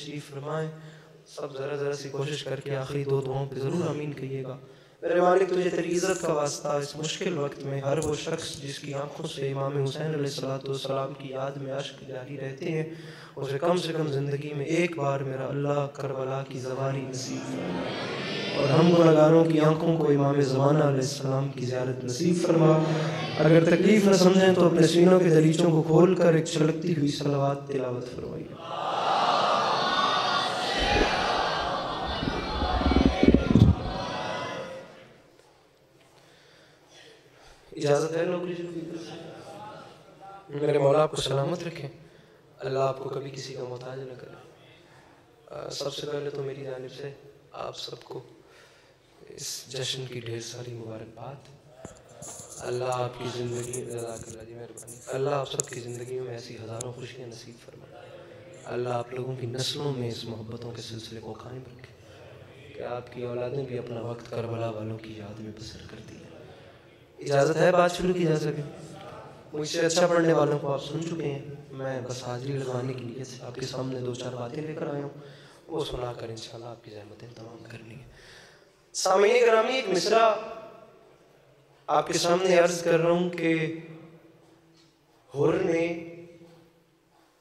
تشریف فرمائیں. سب ذرا ذرا سی کوشش کر کے آخری 2 دعاؤں پہ ضرور آمین کہیے گا. میرے مالک تجھے تیری عزت کا واسطہ اس مشکل وقت میں ہر وہ شخص جس کی آنکھوں سے امام حسین علیہ السلام کی یاد میں اشک جاری رہتے ہیں اسے کم سے کم زندگی میں ایک بار میرا اللہ کربلا کی زواری نصیب فرما, اور ہم گنہگاروں کی آنکھوں کو امام زمانہ علیہ السلام کی زیارت نصیب فرما. اگر تکلیف نہ سمجھیں تو اپنے سینوں کے دریچوں کو کھول کر ایک چھلکتی ہوئی صلوات تلاوت فرمائیے. اجازت ہے نوکری شروع کی؟ میرے مولا آپ کو سلامت رکھیں, اللہ آپ کو کبھی کسی کا محتاج نہ کرے. سب سے پہلے تو میری جانب سے آپ سب کو اس جشن کی ڈھیر ساری مبارکباد. اللہ آپ کی زندگی میں جزاک اللہ جی مہربانی, اللہ آپ سب کی زندگیوں میں ایسی ہزاروں خوشیاں نصیب فرمائے. اللہ آپ لوگوں کی نسلوں میں اس محبتوں کے سلسلے کو قائم رکھے کہ آپ کی اولادیں بھی اپنا وقت کربلا والوں کی یاد میں بسر کرتی ہیں. اجازت ہے بات شروع کی جا سکے؟ مجھ سے اچھا پڑھنے والوں کو آپ سن چکے ہیں, میں بس حاضری لگوانے کی نیت سے آپ کے سامنے 2-4 باتیں لے کر آیا ہوں, وہ سنا کر انشاءاللہ آپ کی زحمتیں تمام کرنی ہیں. سامعین گرامی, ایک مصرع آپ کے سامنے عرض کر رہا ہوں کہ حر نے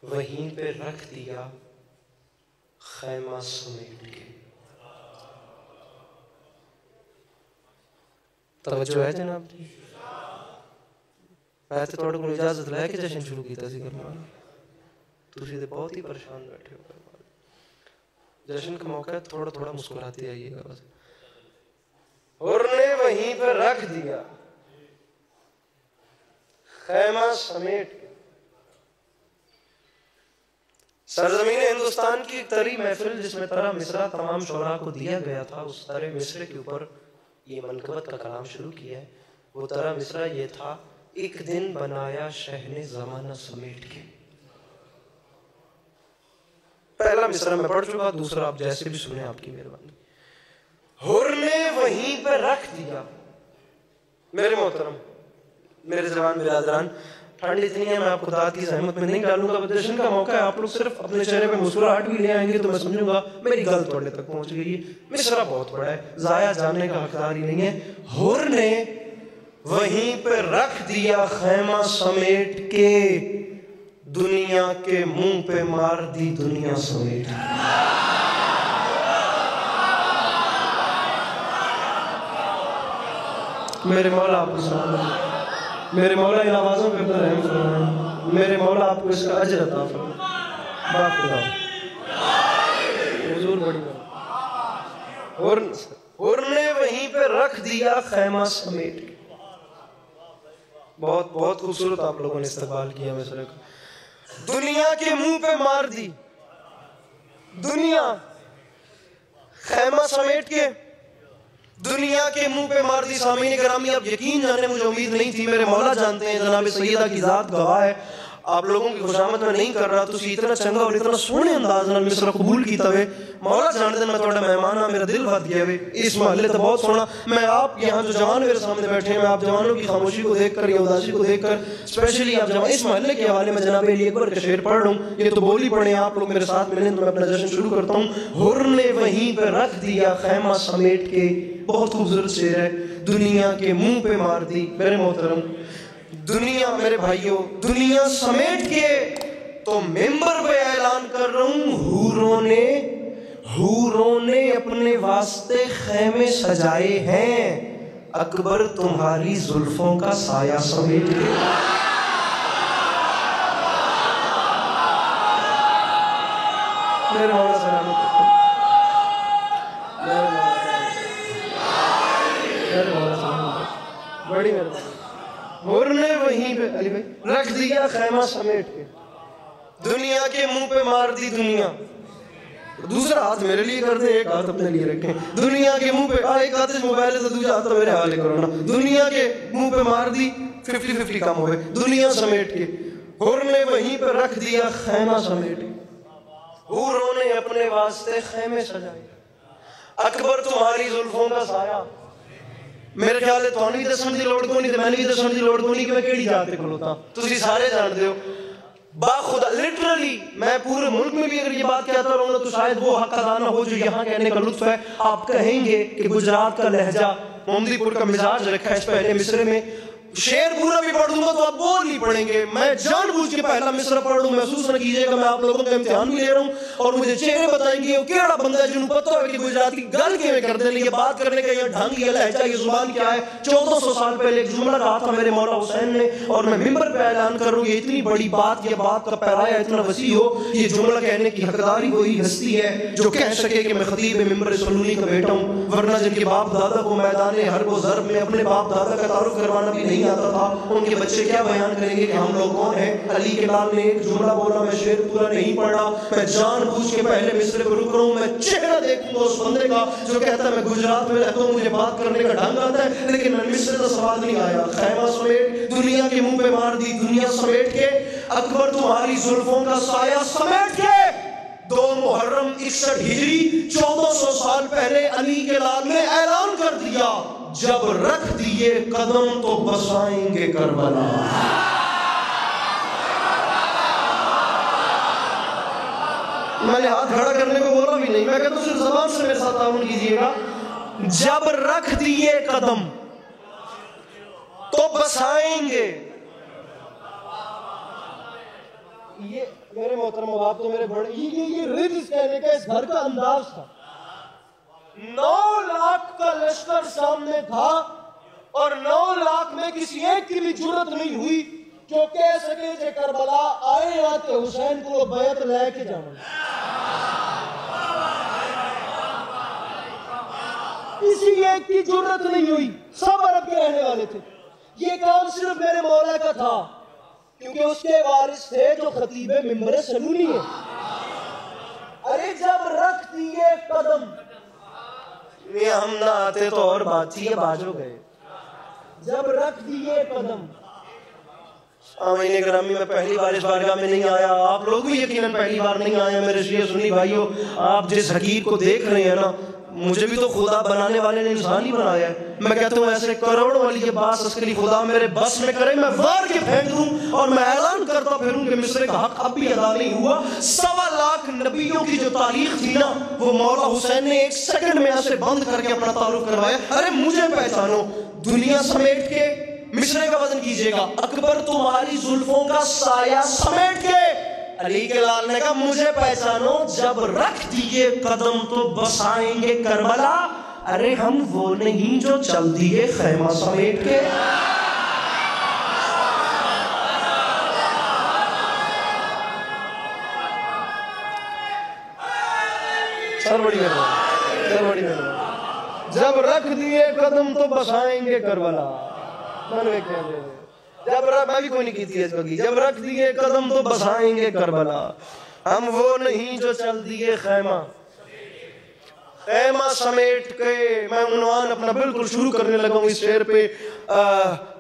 وہیں پہ رکھ دیا خیمہ سمیٹ کے. توجہ ہے جناب جی؟ میں تو تھوڑے کو اجازت لے کے جشن شروع کیتا سی کرنا, تسی تے بہت ہی پریشان بیٹھے ہو کرنا. جشن کا موقع ہے, تھوڑا تھوڑا مسکراتے آئیے گا بس. حر نے وہیں پہ رکھ دیا خیمہ سمیٹ کے. سرزمین ہندوستان کی ایک طری محفل جس میں طرح مصرع تمام شعراء کو دیا گیا تھا, اس طرح مصرع کے اوپر یہ منقبت کا کلام شروع کیا ہے. وہ طرح مصرع یہ تھا, ایک دن بنایا شہ نے زمانہ سمیٹ کے. پہلا مصرع میں پڑھ چکا, دوسرا آپ جیسے بھی سنیں آپ کی مہربانی. حر نے وہیں پہ رکھ دیا. میرے محترم, میرے جوان برادران, ٹھنڈ اتنی ہے میں آپ کو داد کی زحمت میں نہیں ڈالوں گا. جشن کا موقع ہے, آپ لوگ صرف اپنے چہرے پہ مسکراہٹ بھی لے آئیں گے تو میں سمجھوں گا میری گل توڑنے تک پہنچ گئی ہے. مصرع بہت بڑا ہے, ضائع جاننے کا حقدار ہی نہیں ہے. حر نے وہیں پہ رکھ دیا خیمہ سمیٹ کے, دنیا کے منہ پہ مار دی دنیا سمیٹ کے. میرے مولا آپ کو سلام, میرے مولا ان آوازوں پہ اپنا رحم فرمائیں, میرے مولا آپ کو اس کا اجر عطا فرمائیں. باپ خدا حضور بڑی بات. حر نے وہیں پہ رکھ دیا خیمہ سمیٹ کے. بہت بہت خوبصورت آپ لوگوں نے استقبال کیا مصرع کا. دنیا کے منہ پہ مار دی دنیا, خیمہ سمیٹ کے دنیا کے منہ پہ مار دی. سامعین گرامی, اب یقین جانے مجھے امید نہیں تھی, میرے مولا جانتے ہیں, جناب سیدہ کی ذات گواہ ہے, آپ لوگوں کی خوشامد میں نہیں کر رہا, تو اتنا چنگا اور اتنا سونے انداز نال مصرع قبول کیتا ہوئے. مولا جانتے ہیں میں تھوڑا مہمان ہاں, میرا دل بھت گیا ہوئے اس محلے تو بہت سونا. میں آپ یہاں جو جوان میرے سامنے بیٹھے ہیں, میں آپ جوانوں کی خاموشی کو دیکھ کر یا اداسی کو دیکھ کر اسپیشلی آپ جوان اس محلے کے حوالے میں جناب علی اکبر کا شعر پڑھ لوں. یہ تو بولی پڑھیں, آپ لوگ میرے ساتھ ملیں تو میں اپنا جشن شروع کرتا ہوں. حر نے وہیں پہ رکھ دیا خیمہ سمیٹ کے. بہت خوبصورت شعر ہے. دنیا کے منہ پہ مار دی. میرے محترم, دنیا, میرے بھائیوں, دنیا سمیٹ کے تو ممبر پہ اعلان کر رہا ہوں, حوروں نے اپنے واسطے خیمے سجائے ہیں, اکبر تمہاری زلفوں کا سایہ سمیٹ کے. میرے مولا سلامت بڑی مہربانی. حر نے وہیں پہ علی بھائی رکھ دیا خیمہ سمیٹ کے, دنیا کے منہ پہ مار دی دنیا. دوسرا ہاتھ میرے لیے کر دیں, ایک ہاتھ اپنے لیے رکھیں. دنیا کے منہ پہ, ایک ہاتھ سے موبائل ہے تو دوسرا ہاتھ میرے حوالے کرو نا. دنیا کے منہ پہ مار دی, 50-50 کم ہوئے, دنیا سمیٹ کے. حر نے وہیں پہ رکھ دیا خیمہ سمیٹ کے. حوروں نے اپنے واسطے خیمے سجائے, اکبر تمہاری زلفوں کا سایہ. میرے خیال ہے تو نہیں دسن دی لوڑ کو نہیں, میں نے بھی دسن دی لوڑ کو نہیں کہ میں کیڑی جاتے کھلوتا, تسی سارے جان دے ہو. باخدا لٹرلی میں پورے ملک میں بھی اگر یہ بات کہتا رہوں گا تو شاید وہ حق ادا نہ ہو جو یہاں کہنے کا لطف ہے. آپ کہیں گے کہ گجرات کا لہجہ محمدی پور کا مزاج رکھا ہے اس پہلے مصرے میں. شعر پورا بھی پڑھ دوں گا تو آپ بول نہیں پڑیں گے. میں جان بوجھ کے پہلا مصرع پڑھ لوں, محسوس نہ کیجئے گا میں آپ لوگوں کا امتحان بھی لے رہا ہوں اور مجھے چہرے بتائیں گے وہ کیڑا بندہ ہے جنہوں پتہ ہے کہ گجراتی گل کیویں کرتے ہیں, یہ بات کرنے کا یہ ڈھنگ یہ لہجہ یہ زبان کیا ہے. 1400 سال پہلے ایک جملہ کہا تھا میرے مولا حسین نے اور میں ممبر پہ اعلان کر رہا ہوں, یہ اتنی بڑی بات, یہ بات کا پیرایا اتنا وسیع ہو, یہ جملہ کہنے کی حقداری وہی ہستی ہے جو کہہ سکے کہ میں خطیب ممبر سلونی کا بیٹا ہوں. ورنہ جن کے باپ دادا کو میدان حرب و ضرب میں اپنے باپ دادا کا تعارف کروانا بھی نہیں آتا تھا, ان کے بچے کیا بیان کریں گے کہ ہم لوگ کون ہیں. علی کے لال نے ایک جملہ بولا, میں شعر پورا نہیں پڑھ رہا, میں جان بوجھ کے پہلے مصرے پر رک رہا ہوں. میں چہرہ دیکھوں گا اس بندے کا جو کہتا ہے میں گجرات میں رہتا ہوں, مجھے بات کرنے کا ڈھنگ آتا ہے لیکن میں مصرے کا سواد نہیں آیا. خیمہ سمیٹ دنیا کے منہ پہ مار دی, دنیا سمیٹ کے اکبر تمہاری زلفوں کا سایہ سمیٹ کے. 2 محرم 61 ہجری 1400 سال پہلے علی کے لال نے اعلان کر دیا, جب رکھ دیے قدم تو بسائیں گے کربلا. میں نے ہاتھ کھڑا کرنے کو بولا بھی نہیں, میں کہتا ہوں صرف زبان سے میرے ساتھ تعاون کیجئے گا. جب رکھ دیے قدم تو بسائیں گے. یہ میرے محترم باپ تو میرے بڑے یہ رجز کہنے کا اس گھر کا انداز تھا. 9 لاکھ کا لشکر سامنے تھا اور 9 لاکھ میں کسی ایک کی بھی جرت نہیں ہوئی جو کہہ سکے کہ کربلا آئے آتے حسین کو بیعت لے کے جانا. کسی ایک کی جرت نہیں ہوئی, سب عرب کے رہنے والے تھے. یہ کام صرف میرے مولا کا تھا کیونکہ اس کے وارث تھے جو خطیب ممبر سلونی ہے. ارے جب رکھ دیے قدم, یہ ہم نہ آتے تو اور بات تھی, یہ باجو گئے. جب رکھ دیے قدم. آمین گرامی, میں پہلی بار اس بارگاہ میں نہیں آیا, آپ لوگ بھی یقیناً پہلی بار نہیں آئے میرے شیعہ سنی بھائیوں. آپ جس حقیق کو دیکھ رہے ہیں نا, مجھے بھی تو خدا بنانے والے نے انسان ہی بنایا ہے. میں کہتا ہوں ایسے کروڑوں والی یہ بات عسکری خدا میرے بس میں کرے, میں وار کے پھینک دوں اور میں اعلان کرتا پھروں کہ مصرے کا حق اب بھی ادا نہیں ہوا. 1.25 لاکھ نبیوں کی جو تاریخ تھی نا, وہ مولا حسین نے 1 سیکنڈ میں ایسے بند کر کے اپنا تعارف کروایا. ارے مجھے پہچانو, دنیا سمیٹ کے مصرے کا وزن کیجئے گا, اکبر تمہاری زلفوں کا سایہ سمیٹ کے. علی کے لال نے کہا مجھے پہچانو, جب رکھ دیے قدم تو بسائیں گے کربلا. ارے ہم وہ نہیں جو چل دیے خیمہ سمیٹ کے. سر بڑی مہربانی. جب رکھ دیے قدم تو بسائیں گے کربلا. میں بھی کوئی نہیں کیتی ہے, جب رکھ دیے قدم تو بسائیں گے کربلا. ہم وہ نہیں جو چل دیے خیمہ سمیٹ کے. میں عنوان اپنا بالکل شروع کرنے لگا ہوں اس شعر پہ.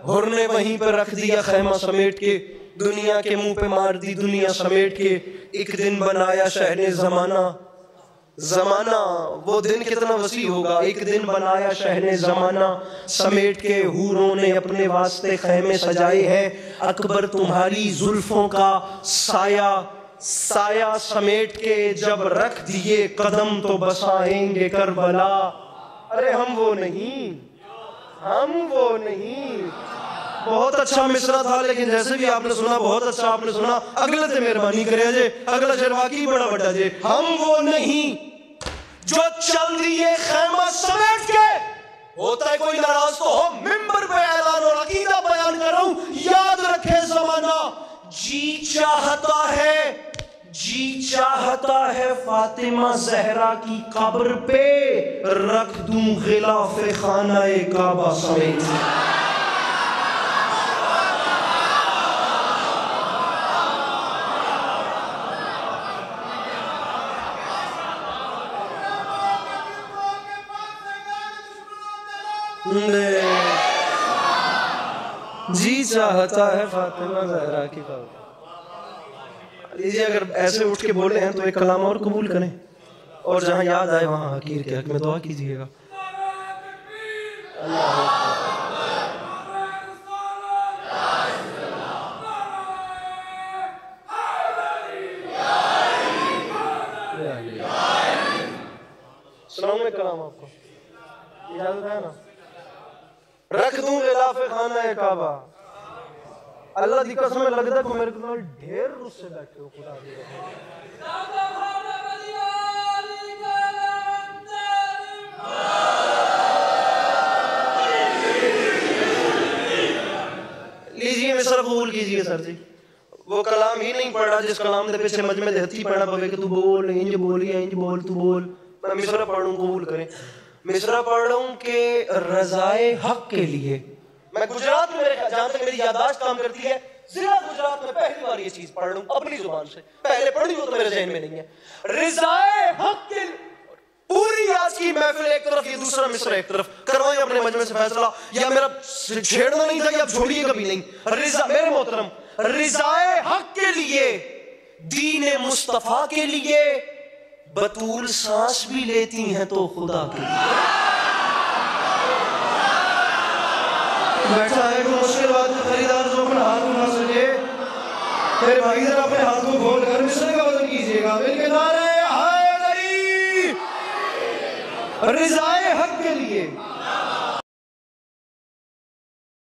ہر نے وہیں پہ رکھ دیا خیمہ سمیٹ کے, دنیا کے منہ پہ مار دی دنیا سمیٹ کے. ایک دن بنایا شہن زمانہ, زمانہ وہ دن کتنا وسیع ہوگا. ایک دن بنایا شہن زمانہ سمیٹ کے, حوروں نے اپنے واسطے خیمے سجائے ہیں. اکبر تمہاری زلفوں کا سایہ سمیٹ کے, جب رکھ دیے قدم تو بسائیں گے کربلا. ارے ہم وہ نہیں. بہت اچھا مصرع تھا لیکن جیسے بھی آپ نے سنا بہت اچھا آپ نے سنا. اگلے تے مہربانی کرے جے, اگلا شعر واقعی بڑا بڑا جے. ہم وہ نہیں جو چل دیے خیمہ سمیٹ کے. ہوتا ہے کوئی ناراض تو ہو, ممبر پہ اعلان اور عقیدہ بیان کر رہا ہوں. یاد رکھے زمانہ, جی چاہتا ہے فاطمہ زہرا کی قبر پہ رکھ دوں غلاف خانہ کعبہ سمیت. جی چاہتا ہے فاطمہ زہرا کی قبر. لیجئے اگر ایسے اٹھ کے بولے ہیں تو ایک کلام اور قبول کریں اور جہاں یاد آئے وہاں حقیر کے حق میں دعا کیجئے گا. رکھ دوں غلاف خانہ کعبہ. اللہ دی قسم ہے لگتا کہ میرے کو ڈھیر رس سے بیٹھے ہو خدا دی لیجیے مصر قبول کیجیے سر جی. وہ کلام ہی نہیں پڑھ رہا جس کلام دے پیچھے مجمع دہتی پڑھنا پوے کہ تو بول انج بول یا انج بول تو بول. میں مصرع پڑھ رہا ہوں قبول کریں. مصرع پڑھ رہا ہوں کہ رضائے حق کے لیے. میں گجرات میں جہاں تک میری یادداشت کام کرتی ہے ضلع گجرات میں پہلی بار یہ چیز پڑھ رہا ہوں اپنی زبان سے. پہلے پڑھی ہو تو میرے ذہن میں نہیں ہے. رضائے حق کے پوری آج کی محفل ایک طرف یہ دوسرا مصرع ایک طرف کروائیں اپنے مجمع سے فیصلہ. یا میرا چھیڑنا نہیں تھا یا چھوڑیے کبھی نہیں. میرے محترم رضائے حق کے لیے دین مصطفیٰ کے لیے بطول سانس بھی لیتی ہیں تو خدا کے لیے. بیٹھا ہے کوئی مشکل بات ہے خریدار جو اپنا ہاتھ اٹھا سکے میرے بھائی ذرا اپنے ہاتھ کو کھول کر مصرع کا وزن کیجئے گا. مل کے نعرہ حیدری رضائے حق کے لیے